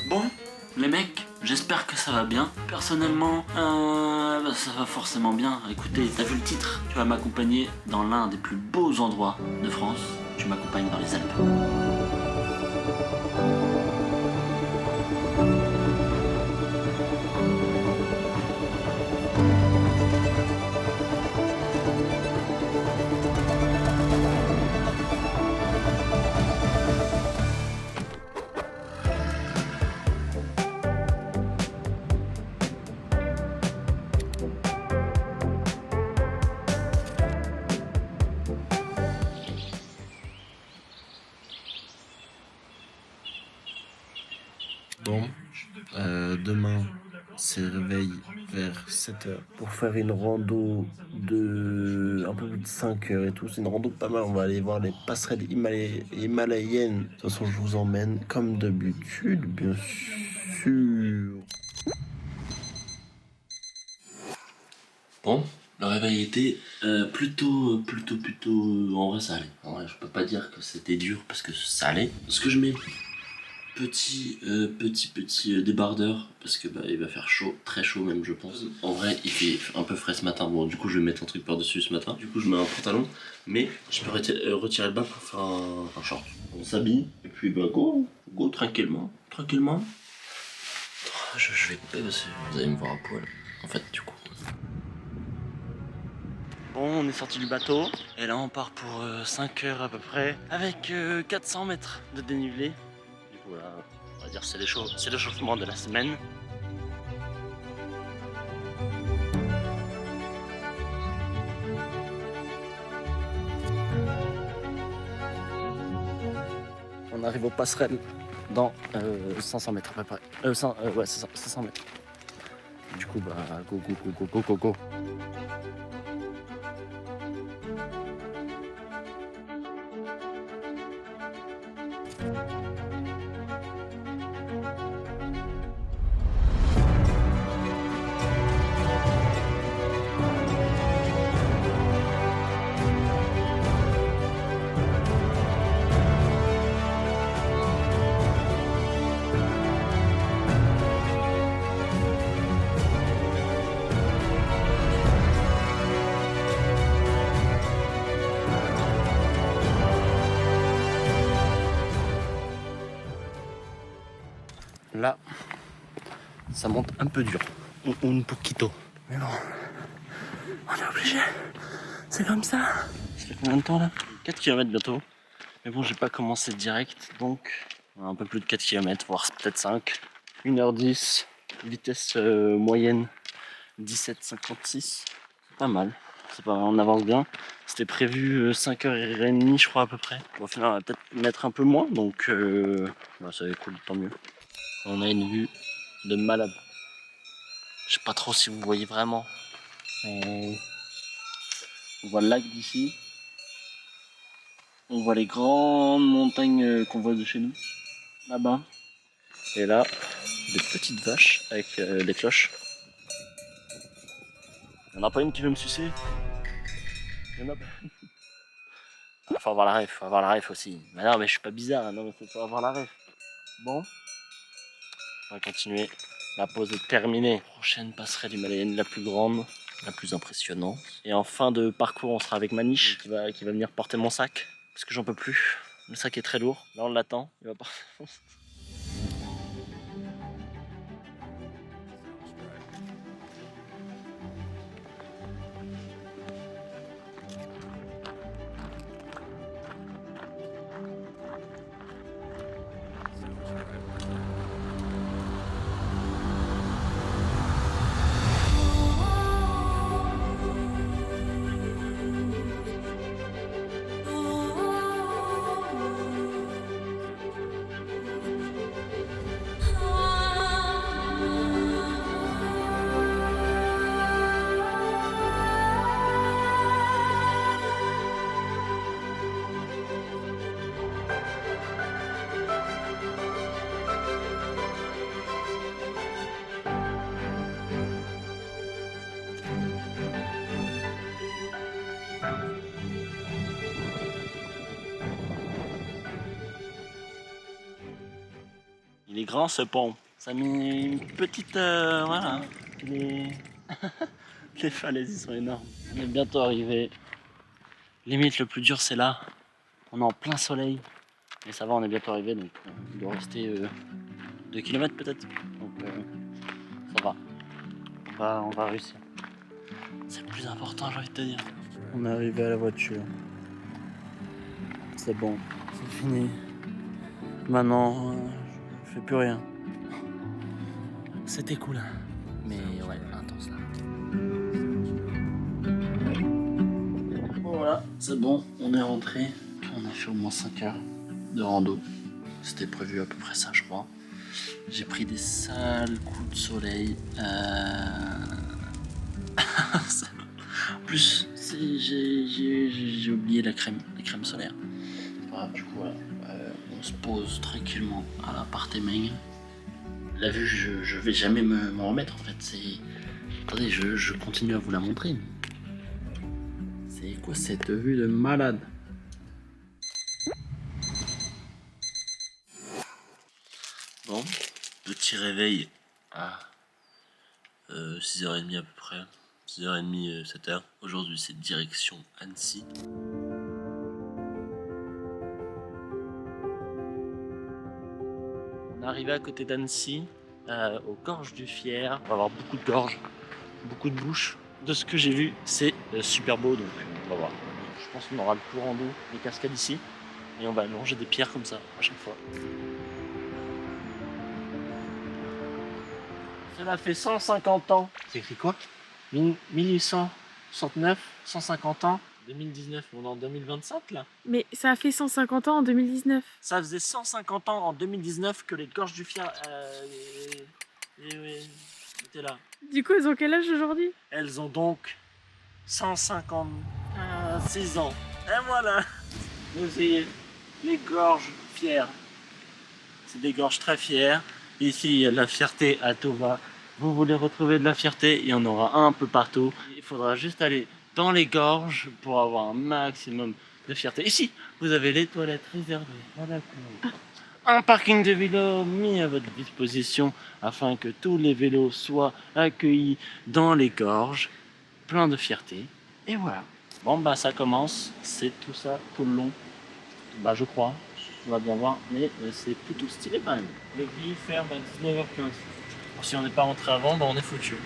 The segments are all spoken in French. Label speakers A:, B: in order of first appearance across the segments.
A: Bon, les mecs, j'espère que ça va bien. Personnellement, ça va forcément bien. Écoutez, t'as vu le titre? Tu vas m'accompagner dans l'un des plus beaux endroits de France. Tu m'accompagnes dans les Alpes.
B: Bon, demain, c'est réveil vers 7h pour faire une rando de un peu plus de 5 heures et tout. C'est une rando pas mal. On va aller voir les passerelles himalayennes. De toute façon, je vous emmène comme d'habitude, bien sûr.
A: Bon, le réveil était plutôt. En vrai, ça allait. En vrai, je peux pas dire que c'était dur parce que ça allait. Ce que je mets, petit débardeur parce que bah, il va faire chaud, très chaud même, je pense. En vrai, il fait un peu frais ce matin. Bon, du coup, je vais mettre un truc par-dessus ce matin. Du coup, je mets un pantalon, mais je peux retirer le bas pour faire un short. On s'habille et puis bah go tranquillement. Je vais couper parce que vous allez me voir à poil. En fait, du coup. Bon, on est sorti du bateau et là on part pour 5 heures à peu près avec 400 mètres de dénivelé. Du coup là, on va dire c'est l'échauffement de la semaine. On arrive aux passerelles dans 500 mètres à peu près. Ouais, c'est ça, 500 mètres. Du coup, bah, go. Là, ça monte un peu dur. Un poquito. Mais bon, on est obligé. C'est comme ça. Ça fait combien de temps là? 4 km bientôt. Mais bon, j'ai pas commencé direct, donc un peu plus de 4 km, voire peut-être 5. 1h10, vitesse moyenne 17,56. Pas mal, c'est pas mal, on avance bien. C'était prévu 5h30 je crois à peu près. Bon, au final on va peut-être mettre un peu moins, donc bah, ça va être cool, tant mieux. On a une vue de malade. Je sais pas trop si vous voyez vraiment. On voit le lac d'ici. On voit les grandes montagnes qu'on voit de chez nous, là-bas. Et là, des petites vaches avec des cloches. Il n'y en a pas une qui veut me sucer. Il y en a pas. Faut avoir la ref aussi. Mais non, mais je suis pas bizarre, non, mais faut avoir la ref. Bon, on va continuer. La pause est terminée. Prochaine passerelle himalayenne, la plus grande, la plus impressionnante. Et en fin de parcours, on sera avec Manish qui va venir porter mon sac. Parce que j'en peux plus. Le sac est très lourd. Là, on l'attend. Il va pas. Il est grand ce pont. Ça a mis une petite... voilà. Les falaises, ils sont énormes. On est bientôt arrivé. Limite, le plus dur, c'est là. On est en plein soleil. Mais ça va, on est bientôt arrivé. Donc, il doit rester 2 km peut-être. Donc, ça va. On va réussir. C'est le plus important, j'ai envie de te dire. On est arrivé à la voiture. C'est bon. C'est fini. Maintenant, je fais plus rien. C'était cool. Mais ouais, intense là. Bon, voilà, c'est bon, on est rentré. On a fait au moins 5 heures de rando. C'était prévu à peu près ça, je crois. J'ai pris des sales coups de soleil. En plus, j'ai oublié la crème solaire. Voilà, du coup, voilà, on se pose tranquillement à l'appartement. La vue, je vais jamais m'en remettre en fait. Attendez, je continue à vous la montrer. C'est quoi cette vue de malade? Bon, petit réveil à 6h30 à peu près. 6h30, 7h. Aujourd'hui, c'est direction Annecy. On est arrivé à côté d'Annecy, aux gorges du Fier. On va avoir beaucoup de gorges, beaucoup de bouches. De ce que j'ai vu, c'est super beau, donc on va voir. Je pense qu'on aura le courant d'eau, les cascades ici, et on va manger des pierres comme ça à chaque fois. Cela fait 150 ans. C'est écrit quoi? 1869, 150 ans. 2019, on est en 2025 là.
C: Mais ça a fait 150 ans en 2019.
A: Ça faisait 150 ans en 2019 que les gorges du Fier étaient là.
C: Du coup, ils ont quel âge aujourd'hui?
A: Elles ont donc 156 ans. Et voilà. Vous voyez, les gorges fières. C'est des gorges très fières. Ici, il y a de la fierté à tout va. Vous voulez retrouver de la fierté, il y en aura un peu partout. Il faudra juste aller dans les gorges pour avoir un maximum de fierté. Ici, vous avez les toilettes réservées. Voilà. Un parking de vélos mis à votre disposition afin que tous les vélos soient accueillis dans les gorges. Plein de fierté. Et voilà. Bon, bah ça commence. C'est tout ça tout le long. Bah je crois. On va bien voir. Mais c'est plutôt stylé quand même. Le grille ferme à 19h15. Alors, si on n'est pas rentré avant, bah on est foutu.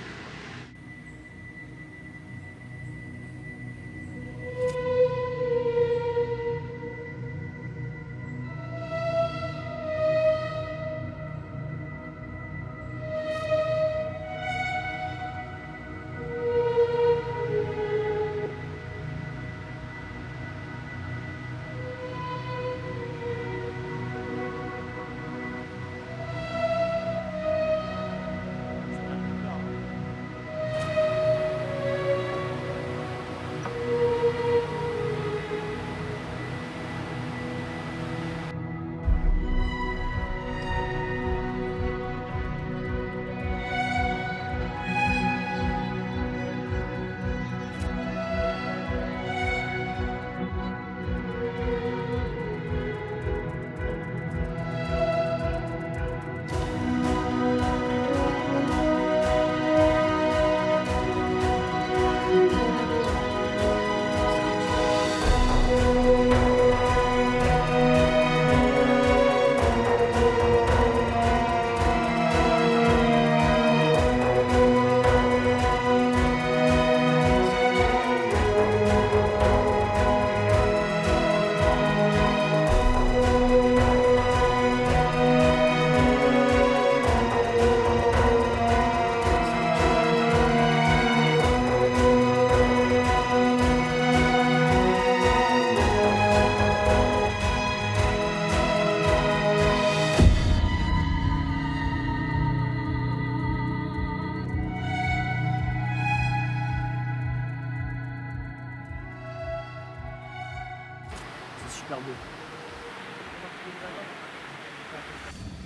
A: Super beau.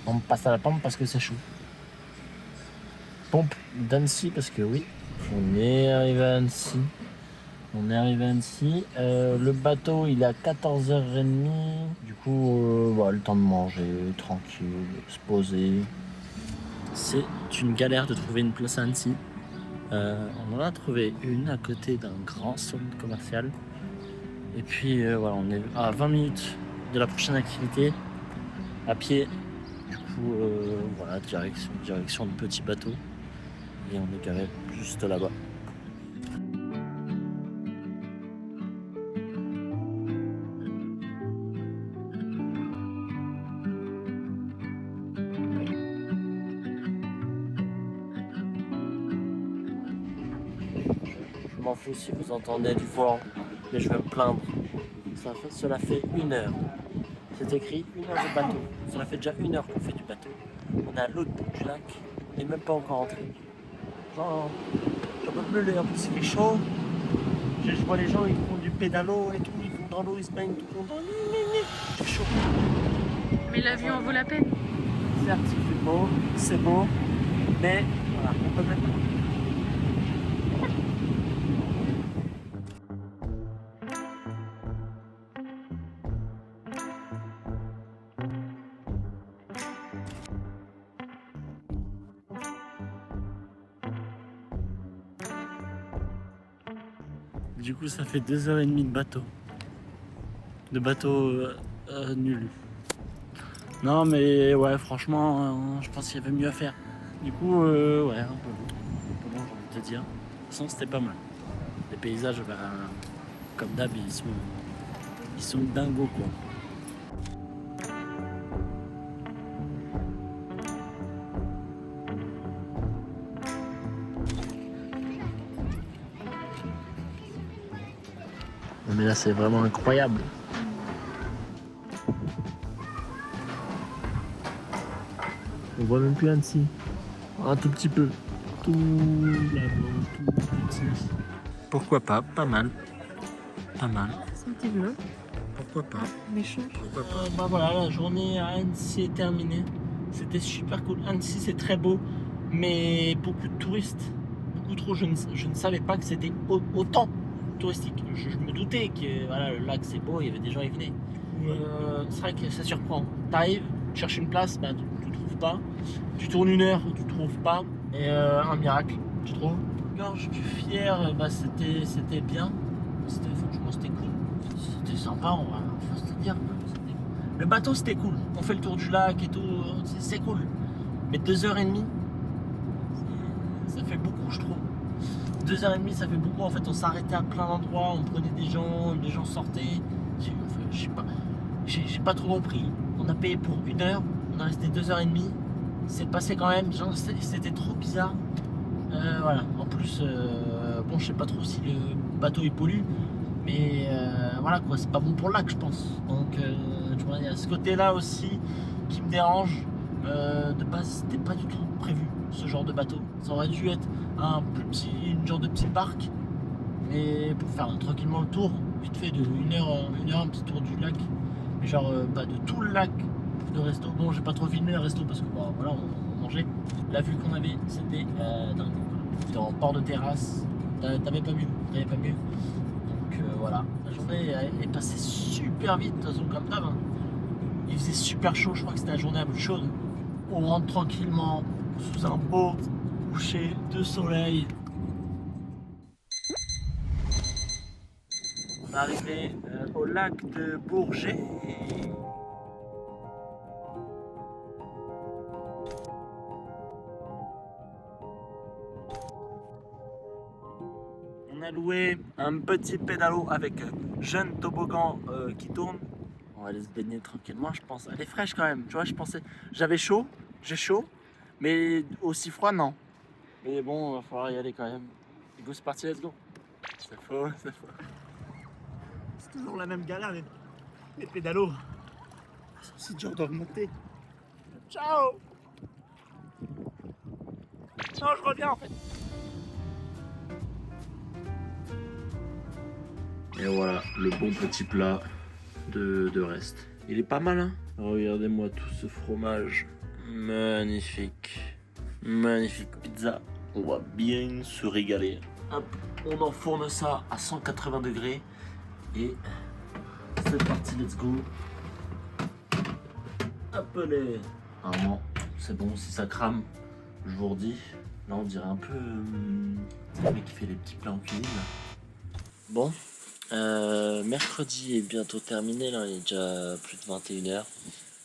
A: On passe à la pompe parce que c'est chaud. Pompe d'Annecy parce que oui, on est arrivé à Annecy. Le bateau il est à 14h30. Du coup coup, voilà, le temps de manger, tranquille, se poser. C'est une galère de trouver une place à Annecy. On en a trouvé une à côté d'un grand centre commercial. Et puis voilà, on est à 20 minutes de la prochaine activité, à pied. Du coup, voilà, direction de Petit Bateau. Et on est garé juste là-bas. Je m'en fous si vous entendez du vent, mais je vais me plaindre. Cela fait 1 heure. C'est écrit 1 heure de bateau. Cela fait déjà 1 heure qu'on fait du bateau. On est à l'autre bout du lac. On n'est même pas encore rentré. Genre, j'en peux plus, en plus il fait chaud. Je vois les gens, ils font du pédalo et tout, ils vont dans l'eau, ils se baignent tout contents. C'est chaud.
C: Mais la vue en vaut la peine.
A: Certes, il fait beau, c'est beau, mais voilà, on peut même pas. Du coup, ça fait 2h30 de bateau. De bateau nul. Non, mais ouais, franchement, je pense qu'il y avait mieux à faire. Du coup, ouais, un peu long, j'ai envie de te dire. De toute façon, c'était pas mal. Les paysages, bah, comme d'hab, ils sont dingos, quoi. Mais là, c'est vraiment incroyable. On voit même plus Annecy. Un tout petit peu. Tout là-bas, tout petit. Pourquoi pas, pas mal. Pas mal.
C: C'est un petit bleu.
A: Pourquoi pas.
C: Méchant.
A: Pourquoi pas. Bah voilà, la journée à Annecy est terminée. C'était super cool. Annecy, c'est très beau, mais beaucoup de touristes. Beaucoup trop. Je ne savais pas que c'était autant touristique. Je me doutais que voilà, le lac c'est beau, il y avait des gens qui venaient. C'est vrai que ça surprend. T'arrives, tu cherches une place, bah, tu trouves pas. Tu tournes 1 heure, tu trouves pas. Et un miracle, tu trouves. Gorge du Fier, bah, c'était bien. Franchement, c'était cool. C'était sympa, on va se dire. Le bateau, c'était cool. On fait le tour du lac et tout, c'est cool. Mais 2h30, ça fait beaucoup, je trouve. 2h30, ça fait beaucoup. En fait, on s'arrêtait à plein d'endroits, on prenait des gens sortaient. J'ai pas trop compris. On a payé pour 1 heure, on a resté 2h30. C'est passé quand même, genre, c'était trop bizarre. Voilà. En plus, bon, je sais pas trop si le bateau il pollue, mais voilà quoi, c'est pas bon pour le lac, je pense. Donc, tu vois, il y a ce côté-là aussi qui me dérange. De base, c'était pas du tout prévu ce genre de bateau. Ça aurait dû être une genre de petit parc, mais pour faire tranquillement le tour, vite fait de 1 heure, un petit tour du lac, mais genre pas de tout le lac de resto. Bon, j'ai pas trop filmé le resto parce que bon, voilà, on mangeait. La vue qu'on avait, c'était dingue. C'était en port de terrasse. T'avais pas mieux. Donc voilà, la journée est passée super vite. De toute façon, comme d'hab, hein. Il faisait super chaud. Je crois que c'était la journée la plus chaude. On rentre tranquillement sous un beau coucher de soleil. On est arrivé au lac de Bourget. On a loué un petit pédalo avec jeune toboggan qui tourne. On va aller se baigner tranquillement, je pense. Elle est fraîche quand même, tu vois, je pensais... J'ai chaud, mais aussi froid, non. Mais bon, il va falloir y aller quand même. Et go, c'est parti, let's go. C'est faux. C'est toujours la même galère, les pédalos. C'est aussi dur de remonter. Ciao. Non, je reviens en fait. Et voilà, le bon petit plat de reste. Il est pas mal, hein? Regardez-moi tout ce fromage. Magnifique. Magnifique pizza. On va bien se régaler. Hop, on enfourne ça à 180 degrés. Et c'est parti, let's go. Appelez. Normalement, c'est bon si ça crame. Je vous redis. Là, on dirait un peu le mec qui fait les petits plats en cuisine. Là. Bon, mercredi est bientôt terminé. Là, il est déjà plus de 21h.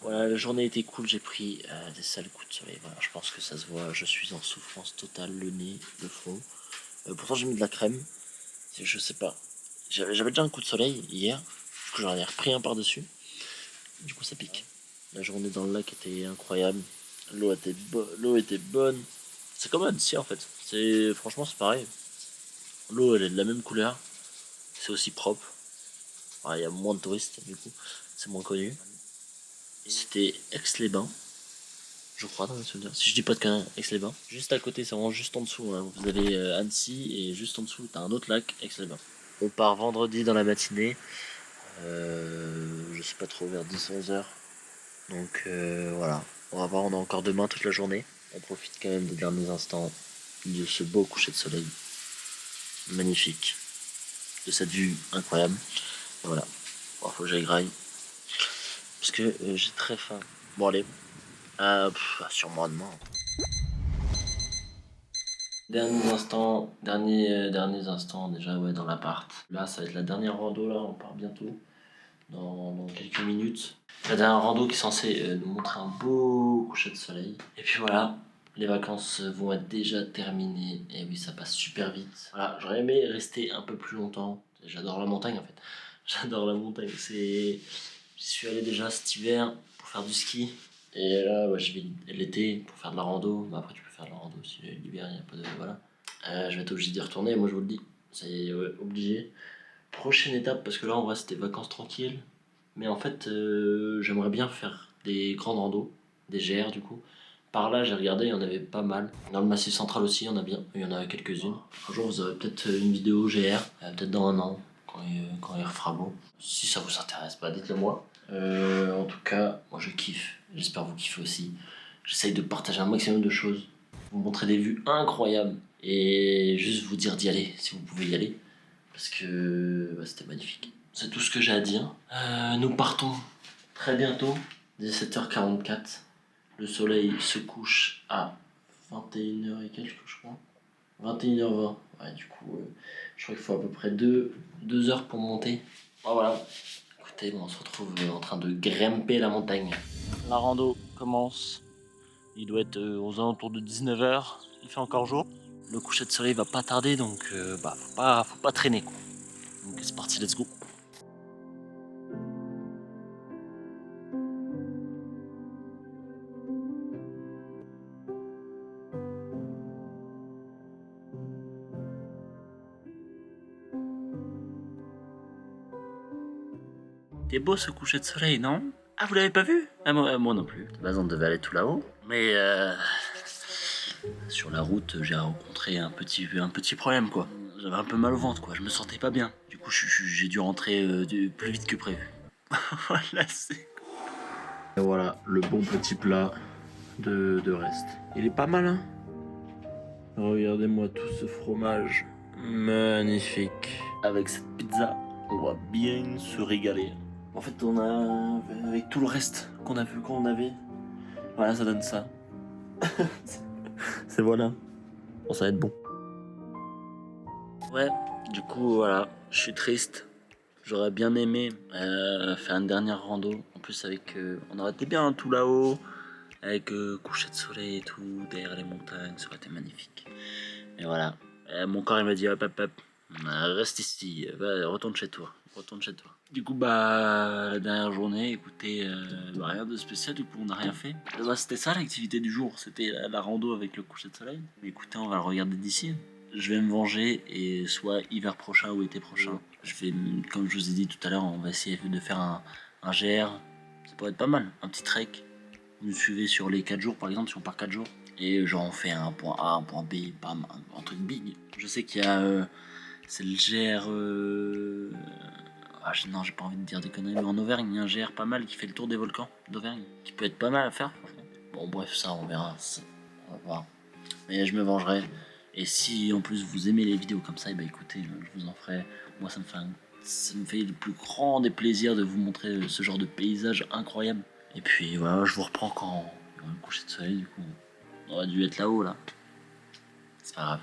A: Voilà, la journée était cool. J'ai pris des sales coups de soleil. Voilà, je pense que ça se voit. Je suis en souffrance totale, le nez, le front. Pourtant, j'ai mis de la crème. Je sais pas. J'avais déjà un coup de soleil hier. Du coup, j'en ai repris un par-dessus. Du coup, ça pique. La journée dans le lac était incroyable. L'eau était bonne. C'est comme Annecy en fait. Franchement, c'est pareil. L'eau, elle est de la même couleur. C'est aussi propre. Il y a moins de touristes, du coup. C'est moins connu. C'était Aix-les-Bains. Je crois, dans le souvenir. Si je dis pas de conneries, Aix-les-Bains. Juste à côté, c'est vraiment juste en dessous. Hein. Vous avez Annecy et juste en dessous, t'as un autre lac, Aix-les-Bains. On part vendredi dans la matinée. Je sais pas trop, vers 10-11h. Donc voilà, on va voir, on a encore demain toute la journée. On profite quand même des derniers instants de ce beau coucher de soleil. Magnifique. De cette vue incroyable. Et voilà, bon, faut que j'aille graille. Parce que j'ai très faim. Bon allez, sûrement demain. Derniers instants déjà ouais dans l'appart. Là ça va être la dernière rando là, on part bientôt. Dans quelques minutes. La dernière rando qui est censée nous montrer un beau coucher de soleil. Et puis voilà, les vacances vont être déjà terminées. Et oui, ça passe super vite. Voilà, j'aurais aimé rester un peu plus longtemps. J'adore la montagne en fait. J'adore la montagne. J'y suis allé déjà cet hiver pour faire du ski. Et là, ouais, je vais l'été pour faire de la rando. Bah, après, tu peux faire de la rando aussi l'hiver, il n'y a pas de. Voilà. Je vais être obligé d'y retourner, moi je vous le dis. C'est obligé. Prochaine étape, parce que là en vrai c'était vacances tranquilles, mais en fait j'aimerais bien faire des grandes randos, des GR du coup. Par là j'ai regardé, il y en avait pas mal. Dans le Massif Central aussi, il y en a quelques-unes. Un jour vous aurez peut-être une vidéo GR, peut-être dans un an, quand il refera beau. Si ça vous intéresse, dites-le moi. En tout cas, moi je kiffe, j'espère vous kiffez aussi. J'essaye de partager un maximum de choses, vous montrer des vues incroyables, et juste vous dire d'y aller, si vous pouvez y aller. Parce que c'était magnifique. C'est tout ce que j'ai à dire. Nous partons très bientôt, 17h44. Le soleil se couche à 21h et quelques, je crois. 21h20. Ouais, du coup, je crois qu'il faut à peu près 2 heures pour monter. Voilà. Écoutez, on se retrouve en train de grimper la montagne. La rando commence. Il doit être aux alentours de 19h. Il fait encore jour. Le coucher de soleil va pas tarder, donc faut pas traîner, quoi. Donc c'est parti, let's go. C'est beau ce coucher de soleil, non? Ah, vous l'avez pas vu? Moi non plus. De base, on devait aller tout là-haut. Mais sur la route, j'ai rencontré un petit problème, quoi. J'avais un peu mal au ventre, quoi. Je me sentais pas bien. Du coup, j'ai dû rentrer plus vite que prévu. Voilà, c'est... Et voilà, le bon petit plat de reste. Il est pas mal, hein? Regardez-moi tout ce fromage. Magnifique. Avec cette pizza, on va bien se régaler. En fait, avec tout le reste qu'on avait, voilà, ça donne ça. C'est voilà. Bon, ça va être bon. Ouais, du coup, voilà, je suis triste. J'aurais bien aimé faire une dernière rando. En plus, on aurait été bien tout là-haut, avec coucher de soleil et tout, derrière les montagnes, ça aurait été magnifique. Et voilà, mon corps il m'a dit hop hop hop, reste ici, retourne chez toi. Du coup la dernière journée, écoutez, rien de spécial, du coup on n'a rien fait. C'était ça l'activité du jour, c'était la rando avec le coucher de soleil. Mais écoutez, on va le regarder d'ici. Je vais me venger et soit hiver prochain ou été prochain, comme je vous ai dit tout à l'heure, on va essayer de faire un GR. Ça pourrait être pas mal, un petit trek. Vous nous suivez sur les 4 jours par exemple, si on part 4 jours. Et genre on fait un point A, un point B, bam, un truc big. Je sais qu'il y a... c'est le GR... non, j'ai pas envie de dire des conneries, mais en Auvergne, il y a un GR pas mal qui fait le tour des volcans d'Auvergne. Qui peut être pas mal à faire, franchement. Bon bref, ça on verra. On va voir. Mais je me vengerai. Et si en plus vous aimez les vidéos comme ça, et écoutez, je vous en ferai. Moi ça me fait le plus grand des plaisirs de vous montrer ce genre de paysage incroyable. Et puis voilà, je vous reprends quand il y aura le coucher de soleil, du coup. On aurait dû être là-haut, là. C'est pas grave.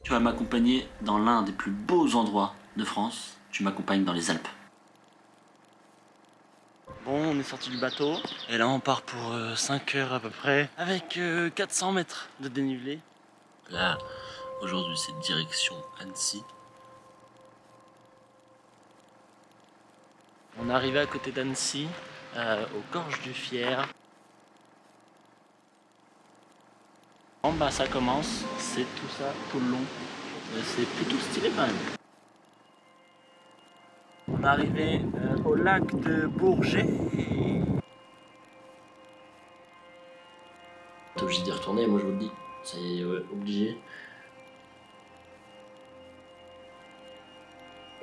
A: Tu vas m'accompagner dans l'un des plus beaux endroits de France. Tu m'accompagnes dans les Alpes. Bon, on est sorti du bateau. Et là, on part pour 5 heures à peu près. Avec 400 mètres de dénivelé. Là, aujourd'hui, c'est direction Annecy. On est arrivé à côté d'Annecy, aux Gorges du Fier. Bon, bah, ça commence. C'est tout ça, tout le long. C'est plutôt stylé quand même. On est arrivé au lac de Bourget. T'es obligé d'y retourner, moi je vous le dis. C'est obligé.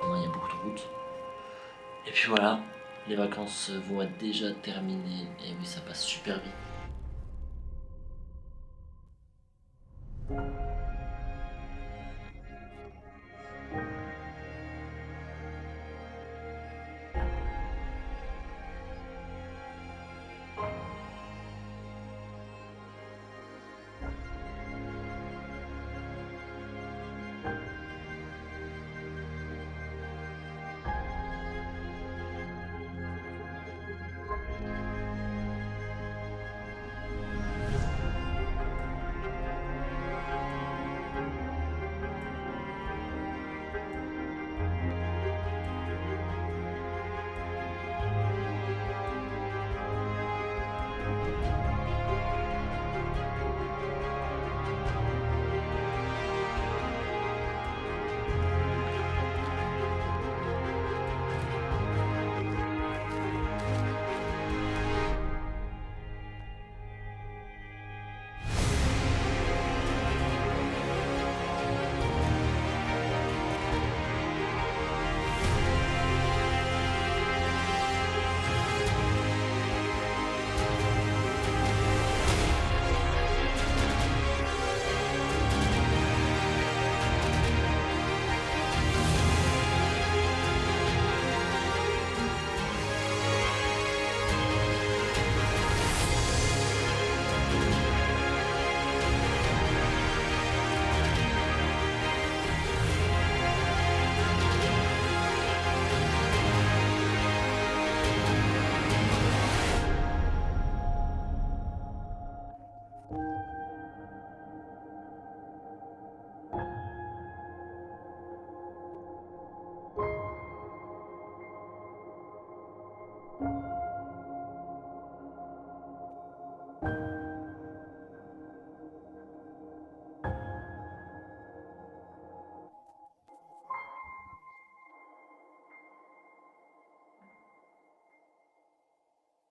A: Il y a beaucoup de routes. Et puis voilà, les vacances vont être déjà terminées. Et oui, ça passe super vite.